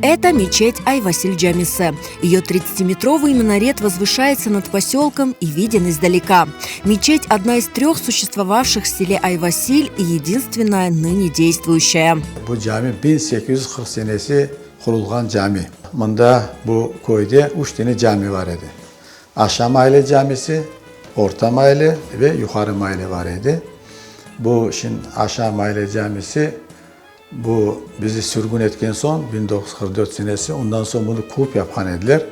Это мечеть Ай-Василь Джамисе. Ее 30-метровый минарет возвышается над поселком и виден издалека. Мечеть – одна из 3 существовавших в селе Ай-Василь и единственная ныне действующая. Bu cami 1840 senesi kurulgan cami. Bunda bu köyde 3 tane cami var idi. Aşağı mahalle camisi, orta mahalle ve yukarı mahalle var idi. Bu şimdi aşağı mahalle camisi bu bizi sürgün etken son 1944 senesi. Ondan sonra bunu kulüp yapan ediler.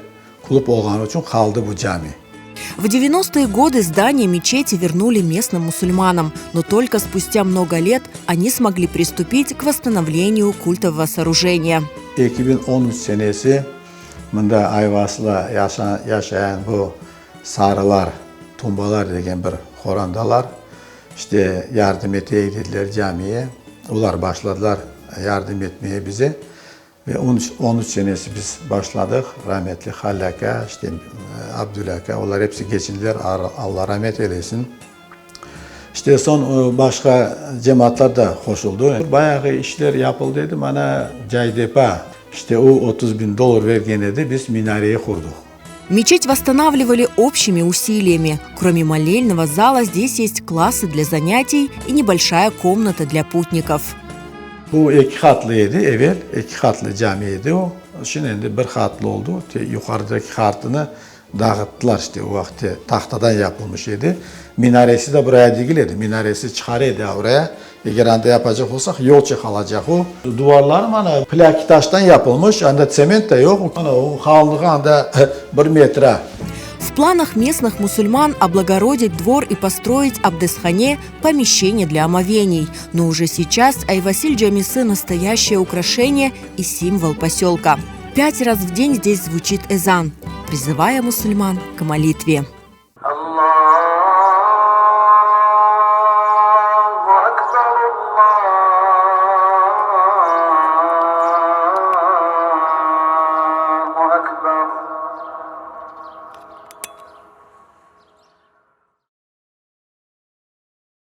Kulüp olğanı için kaldı bu cami. В 90-е годы здание мечети вернули местным мусульманам, но только спустя много лет они смогли приступить к восстановлению культового сооружения. 2013 senesi bunda Ayvası'la yaşayan bu sarılar, tumbalar degen bir horandalar işte yardım eteye dediler camiye. Onlar başladılar yardım etmeye bize. Ve 13 senesi biz başladık. Rahmetli Hallaka, işte Abdülaka, onlar hepsi geçindiler. Allah rahmet eylesin. İşte son başka cemaatler de koşuldu. Bayağı işler yapıldıydı. Bana Caydepa, işte o $30.000 vergenedi. Biz minareyi kurduk. Мечеть восстанавливали общими усилиями. Кроме молельного зала, здесь есть классы для занятий и небольшая комната для путников. Bu 2 katlıydı evvel, 2 katlı camiydi o. Şimdi 1 katlı oldu. Yukarıdaki katını dağıttılar işte o vakti tahtadan yapılmış idi. Minaresi de buraya dikildi. Minaresi çıkarıydı oraya. Eğer anda yapacak olsak yol çıkılacak o. Duvarlar bana plak taştan yapılmış. Anda sement de yok. O kalınlığı anda 1 metre. В планах местных мусульман облагородить двор и построить абдесхане помещение для омовений. Но уже сейчас Ай-Василь Джамисе – настоящее украшение и символ поселка. 5 раз в день здесь звучит эзан, призывая мусульман к молитве.